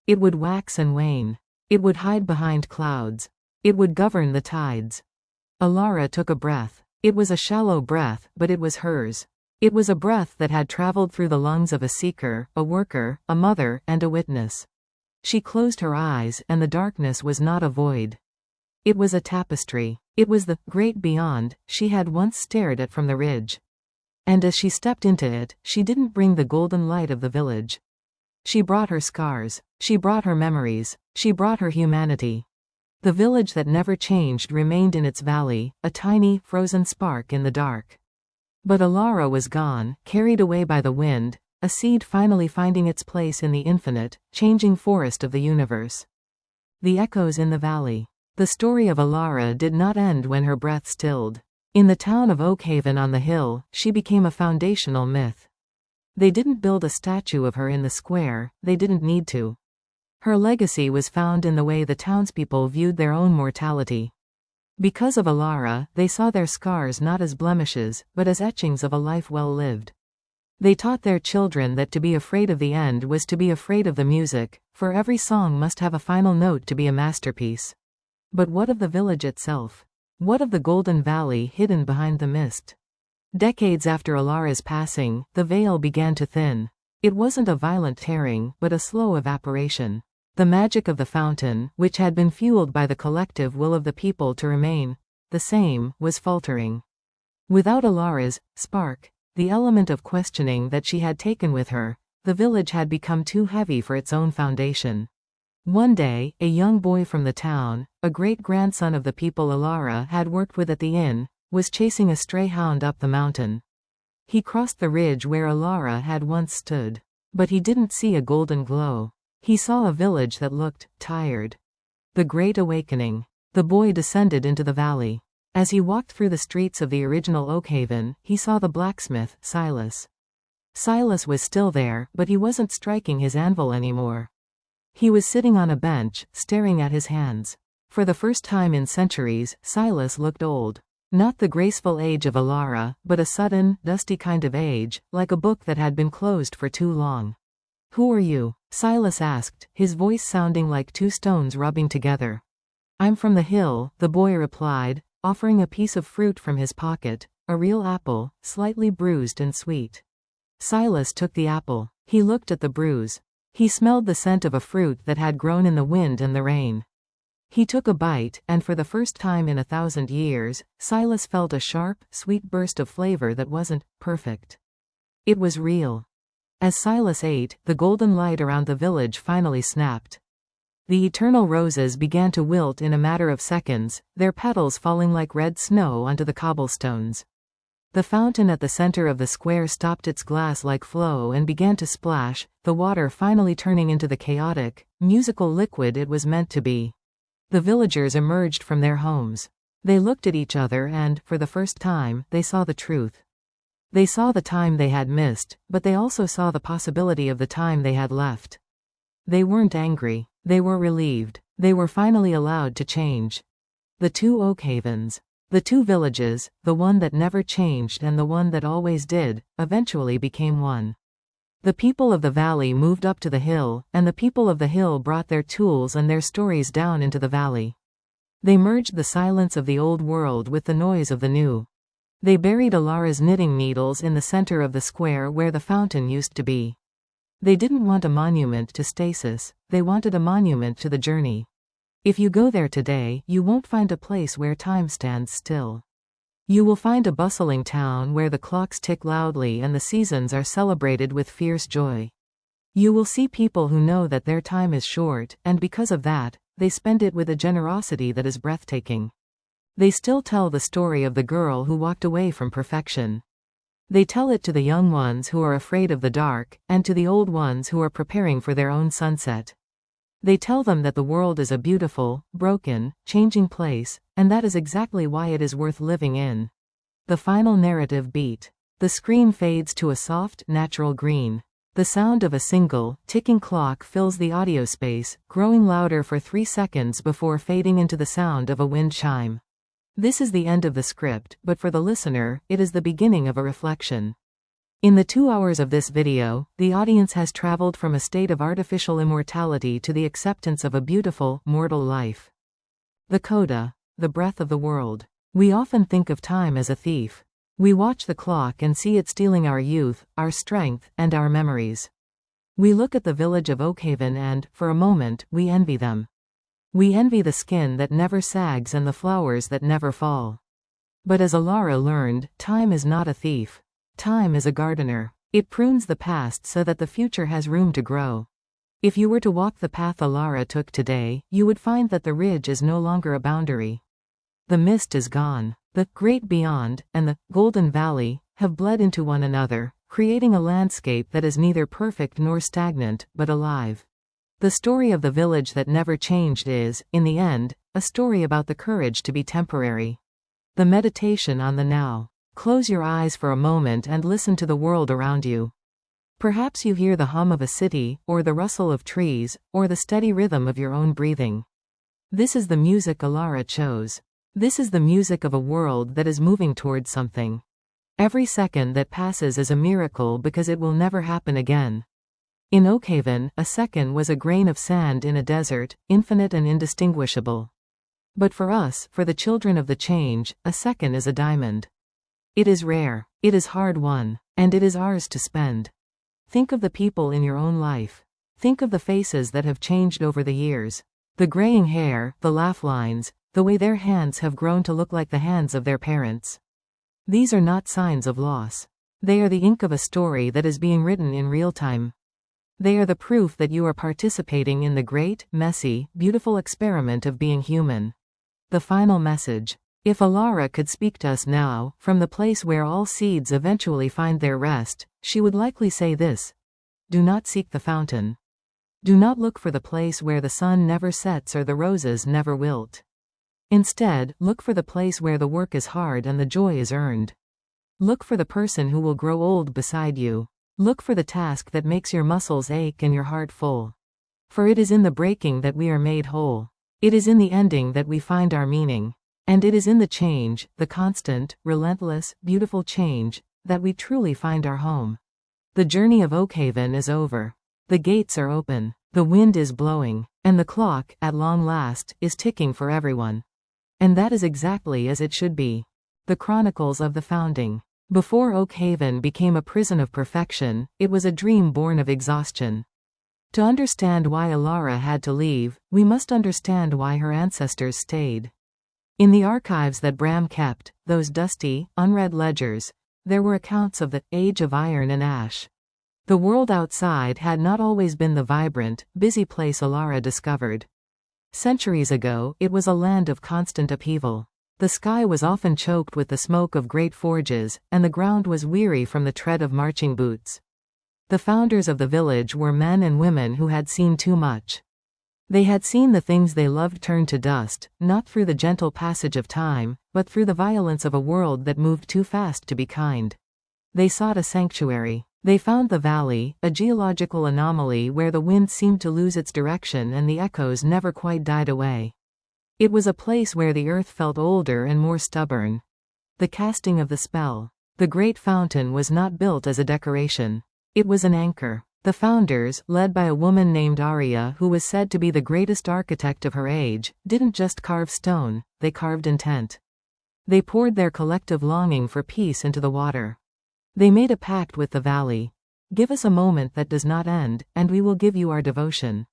It would wax and wane. It would hide behind clouds. It would govern the tides. Alara took a breath. It was a shallow breath, but it was hers. It was a breath that had traveled through the lungs of a seeker, a worker, a mother, and a witness. She closed her eyes, and the darkness was not a void. It was a tapestry. It was the great beyond she had once stared at from the ridge. And as she stepped into it, she didn't bring the golden light of the village. She brought her scars. She brought her memories. She brought her humanity. The village that never changed remained in its valley, a tiny, frozen spark in the dark. But Alara was gone, carried away by the wind, a seed finally finding its place in the infinite, changing forest of the universe. The echoes in the valley. The story of Alara did not end when her breath stilled. In the town of Oakhaven on the hill, she became a foundational myth. They didn't build a statue of her in the square, they didn't need to. Her legacy was found in the way the townspeople viewed their own mortality. Because of Alara, they saw their scars not as blemishes, but as etchings of a life well lived. They taught their children that to be afraid of the end was to be afraid of the music, for every song must have a final note to be a masterpiece. But what of the village itself? What of the Golden Valley hidden behind the mist? Decades after Alara's passing, the veil began to thin. It wasn't a violent tearing, but a slow evaporation. The magic of the fountain, which had been fueled by the collective will of the people to remain the same, was faltering. Without Alara's spark, the element of questioning that she had taken with her, the village had become too heavy for its own foundation. One day, a young boy from the town, a great-grandson of the people Alara had worked with at the inn, was chasing a stray hound up the mountain. He crossed the ridge where Alara had once stood. But he didn't see a golden glow. He saw a village that looked tired. The Great Awakening. The boy descended into the valley. As he walked through the streets of the original Oakhaven, he saw the blacksmith, Silas. Silas was still there, but he wasn't striking his anvil anymore. He was sitting on a bench, staring at his hands. For the first time in centuries, Silas looked old. Not the graceful age of Alara, but a sudden, dusty kind of age, like a book that had been closed for too long. "Who are you?" Silas asked, his voice sounding like two stones rubbing together. "I'm from the hill," the boy replied, offering a piece of fruit from his pocket, a real apple, slightly bruised and sweet. Silas took the apple. He looked at the bruise. He smelled the scent of a fruit that had grown in the wind and the rain. He took a bite, and for the first time in 1,000 years, Silas felt a sharp, sweet burst of flavor that wasn't perfect. It was real. As Silas ate, the golden light around the village finally snapped. The eternal roses began to wilt in a matter of seconds, their petals falling like red snow onto the cobblestones. The fountain at the center of the square stopped its glass-like flow and began to splash, the water finally turning into the chaotic, musical liquid it was meant to be. The villagers emerged from their homes. They looked at each other and, for the first time, they saw the truth. They saw the time they had missed, but they also saw the possibility of the time they had left. They weren't angry. They were relieved. They were finally allowed to change. The two Oakhavens. The two villages, the one that never changed and the one that always did, eventually became one. The people of the valley moved up to the hill, and the people of the hill brought their tools and their stories down into the valley. They merged the silence of the old world with the noise of the new. They buried Alara's knitting needles in the center of the square where the fountain used to be. They didn't want a monument to stasis, they wanted a monument to the journey. If you go there today, you won't find a place where time stands still. You will find a bustling town where the clocks tick loudly and the seasons are celebrated with fierce joy. You will see people who know that their time is short, and because of that, they spend it with a generosity that is breathtaking. They still tell the story of the girl who walked away from perfection. They tell it to the young ones who are afraid of the dark, and to the old ones who are preparing for their own sunset. They tell them that the world is a beautiful, broken, changing place, and that is exactly why it is worth living in. The final narrative beat. The screen fades to a soft, natural green. The sound of a single, ticking clock fills the audio space, growing louder for 3 seconds before fading into the sound of a wind chime. This is the end of the script, but for the listener, it is the beginning of a reflection. In the 2 hours of this video, the audience has traveled from a state of artificial immortality to the acceptance of a beautiful, mortal life. The coda, the breath of the world. We often think of time as a thief. We watch the clock and see it stealing our youth, our strength, and our memories. We look at the village of Oakhaven and, for a moment, we envy them. We envy the skin that never sags and the flowers that never fall. But as Alara learned, time is not a thief. Time is a gardener. It prunes the past so that the future has room to grow. If you were to walk the path Alara took today, you would find that the ridge is no longer a boundary. The mist is gone. The great beyond and the Golden Valley have bled into one another, creating a landscape that is neither perfect nor stagnant, but alive. The story of the village that never changed is, in the end, a story about the courage to be temporary. The meditation on the now. Close your eyes for a moment and listen to the world around you. Perhaps you hear the hum of a city, or the rustle of trees, or the steady rhythm of your own breathing. This is the music Alara chose. This is the music of a world that is moving towards something. Every second that passes is a miracle because it will never happen again. In Oakhaven, a second was a grain of sand in a desert, infinite and indistinguishable. But for us, for the children of the change, a second is a diamond. It is rare, it is hard-won, and it is ours to spend. Think of the people in your own life. Think of the faces that have changed over the years. The graying hair, the laugh lines, the way their hands have grown to look like the hands of their parents. These are not signs of loss. They are the ink of a story that is being written in real time. They are the proof that you are participating in the great, messy, beautiful experiment of being human. The final message. If Alara could speak to us now, from the place where all seeds eventually find their rest, she would likely say this: do not seek the fountain. Do not look for the place where the sun never sets or the roses never wilt. Instead, look for the place where the work is hard and the joy is earned. Look for the person who will grow old beside you. Look for the task that makes your muscles ache and your heart full. For it is in the breaking that we are made whole. It is in the ending that we find our meaning. And it is in the change, the constant, relentless, beautiful change, that we truly find our home. The journey of Oakhaven is over. The gates are open, the wind is blowing, and the clock, at long last, is ticking for everyone. And that is exactly as it should be. The Chronicles of the Founding. Before Oakhaven became a prison of perfection, it was a dream born of exhaustion. To understand why Alara had to leave, we must understand why her ancestors stayed. In the archives that Bram kept, those dusty, unread ledgers, there were accounts of the Age of Iron and Ash. The world outside had not always been the vibrant, busy place Alara discovered. Centuries ago, it was a land of constant upheaval. The sky was often choked with the smoke of great forges, and the ground was weary from the tread of marching boots. The founders of the village were men and women who had seen too much. They had seen the things they loved turn to dust, not through the gentle passage of time, but through the violence of a world that moved too fast to be kind. They sought a sanctuary. They found the valley, a geological anomaly where the wind seemed to lose its direction and the echoes never quite died away. It was a place where the earth felt older and more stubborn. The casting of the spell. The great fountain was not built as a decoration. It was an anchor. The founders, led by a woman named Arya who was said to be the greatest architect of her age, didn't just carve stone, they carved intent. They poured their collective longing for peace into the water. They made a pact with the valley. Give us a moment that does not end, and we will give you our devotion.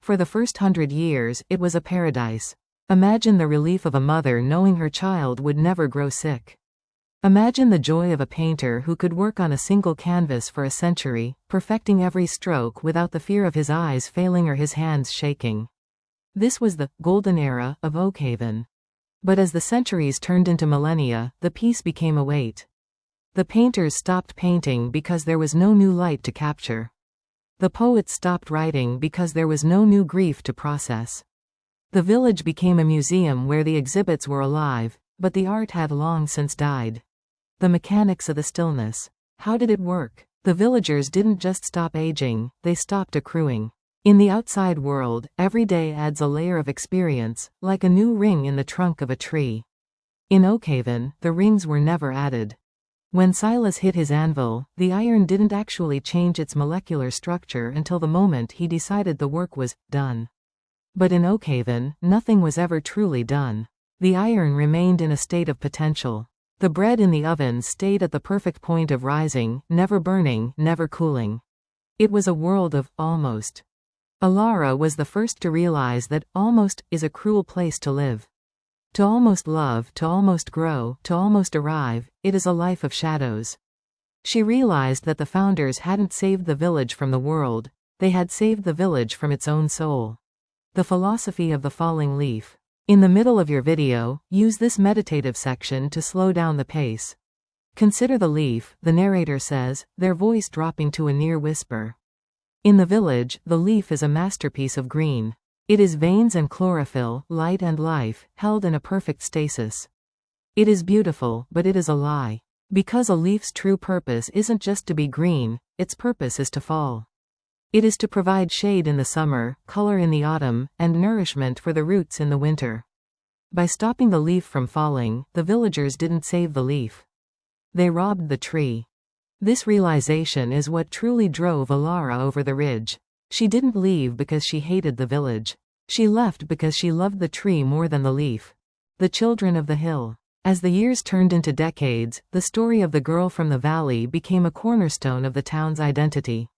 For the first 100 years, it was a paradise. Imagine the relief of a mother knowing her child would never grow sick. Imagine the joy of a painter who could work on a single canvas for a century, perfecting every stroke without the fear of his eyes failing or his hands shaking. This was the golden era of Oakhaven. But as the centuries turned into millennia, the peace became a weight. The painters stopped painting because there was no new light to capture. The poets stopped writing because there was no new grief to process. The village became a museum where the exhibits were alive, but the art had long since died. The mechanics of the stillness. How did it work? The villagers didn't just stop aging, they stopped accruing. In the outside world, every day adds a layer of experience, like a new ring in the trunk of a tree. In Oakhaven, the rings were never added. When Silas hit his anvil, the iron didn't actually change its molecular structure until the moment he decided the work was done. But in Oakhaven, nothing was ever truly done. The iron remained in a state of potential. The bread in the oven stayed at the perfect point of rising, never burning, never cooling. It was a world of almost. Alara was the first to realize that almost is a cruel place to live. To almost love, to almost grow, to almost arrive, it is a life of shadows. She realized that the founders hadn't saved the village from the world, they had saved the village from its own soul. The philosophy of the falling leaf. In the middle of your video, use this meditative section to slow down the pace. Consider the leaf, the narrator says, their voice dropping to a near whisper. In the village, the leaf is a masterpiece of green. It is veins and chlorophyll, light and life, held in a perfect stasis. It is beautiful, but it is a lie. Because a leaf's true purpose isn't just to be green, its purpose is to fall. It is to provide shade in the summer, color in the autumn, and nourishment for the roots in the winter. By stopping the leaf from falling, the villagers didn't save the leaf. They robbed the tree. This realization is what truly drove Alara over the ridge. She didn't leave because she hated the village. She left because she loved the tree more than the leaf. The children of the hill. As the years turned into decades, the story of the girl from the valley became a cornerstone of the town's identity.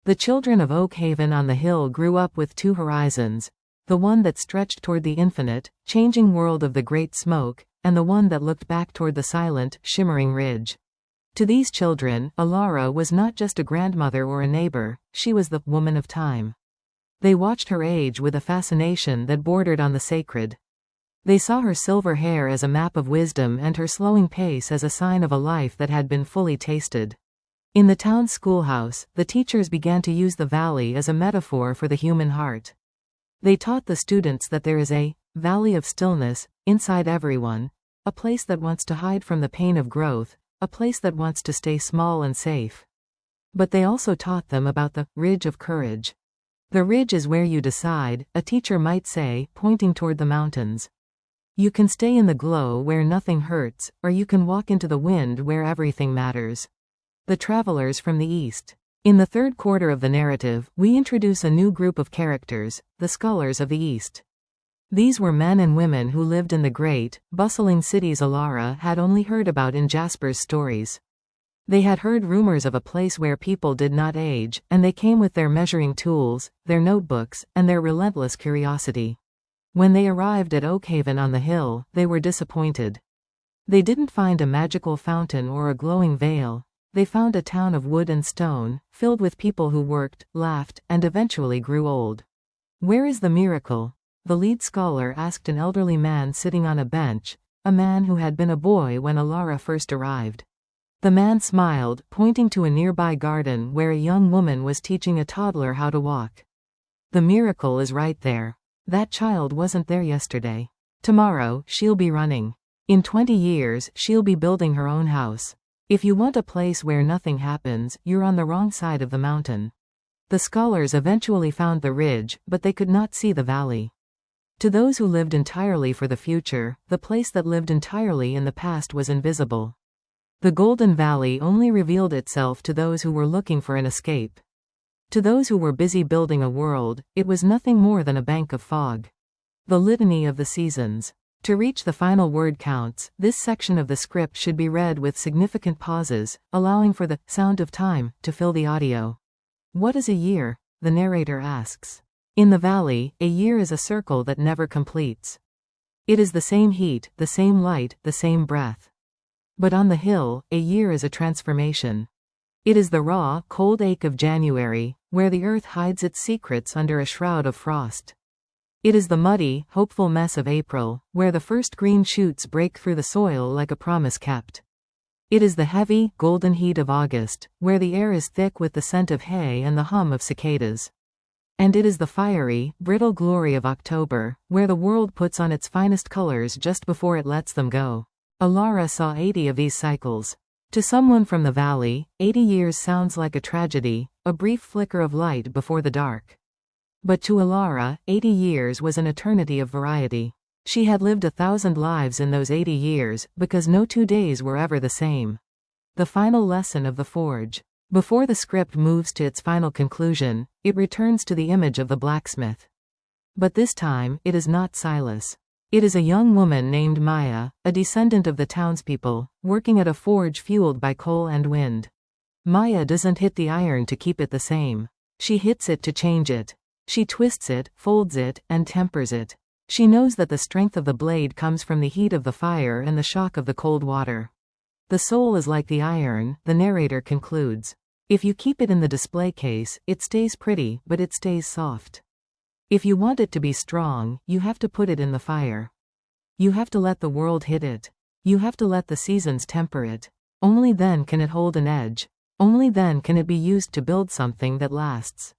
The children of Oakhaven on the hill grew up with two horizons, the one that stretched toward the infinite, changing world of the Great Smoke, and the one that looked back toward the silent, shimmering ridge. To these children, Alara was not just a grandmother or a neighbor, she was the woman of time. They watched her age with a fascination that bordered on the sacred. They saw her silver hair as a map of wisdom and her slowing pace as a sign of a life that had been fully tasted. In the town's schoolhouse, the teachers began to use the valley as a metaphor for the human heart. They taught the students that there is a valley of stillness inside everyone, a place that wants to hide from the pain of growth, a place that wants to stay small and safe. But they also taught them about the ridge of courage. The ridge is where you decide, a teacher might say, pointing toward the mountains. You can stay in the glow where nothing hurts, or you can walk into the wind where everything matters. The travelers from the east. In the third quarter of the narrative, we introduce a new group of characters, the scholars of the east. These were men and women who lived in the great, bustling cities Alara had only heard about in Jasper's stories. They had heard rumors of a place where people did not age, and they came with their measuring tools, their notebooks, and their relentless curiosity. When they arrived at Oakhaven on the hill, they were disappointed. They didn't find a magical fountain or a glowing veil. They found a town of wood and stone, filled with people who worked, laughed, and eventually grew old. Where is the miracle? The lead scholar asked an elderly man sitting on a bench, a man who had been a boy when Alara first arrived. The man smiled, pointing to a nearby garden where a young woman was teaching a toddler how to walk. The miracle is right there. That child wasn't there yesterday. Tomorrow, she'll be running. In 20 years, she'll be building her own house. If you want a place where nothing happens, you're on the wrong side of the mountain. The scholars eventually found the ridge, but they could not see the valley. To those who lived entirely for the future, the place that lived entirely in the past was invisible. The Golden Valley only revealed itself to those who were looking for an escape. To those who were busy building a world, it was nothing more than a bank of fog. The litany of the seasons. To reach the final word counts, this section of the script should be read with significant pauses, allowing for the sound of time to fill the audio. What is a year? The narrator asks. In the valley, a year is a circle that never completes. It is the same heat, the same light, the same breath. But on the hill, a year is a transformation. It is the raw, cold ache of January, where the earth hides its secrets under a shroud of frost. It is the muddy, hopeful mess of April, where the first green shoots break through the soil like a promise kept. It is the heavy, golden heat of August, where the air is thick with the scent of hay and the hum of cicadas. And it is the fiery, brittle glory of October, where the world puts on its finest colors just before it lets them go. Alara saw 80 of these cycles. To someone from the valley, 80 years sounds like a tragedy, a brief flicker of light before the dark. But to Alara, 80 years was an eternity of variety. She had lived 1,000 lives in those 80 years, because no 2 days were ever the same. The final lesson of the forge. Before the script moves to its final conclusion, it returns to the image of the blacksmith. But this time, it is not Silas. It is a young woman named Maya, a descendant of the townspeople, working at a forge fueled by coal and wind. Maya doesn't hit the iron to keep it the same. She hits it to change it. She twists it, folds it, and tempers it. She knows that the strength of the blade comes from the heat of the fire and the shock of the cold water. The soul is like the iron, the narrator concludes. If you keep it in the display case, it stays pretty, but it stays soft. If you want it to be strong, you have to put it in the fire. You have to let the world hit it. You have to let the seasons temper it. Only then can it hold an edge. Only then can it be used to build something that lasts.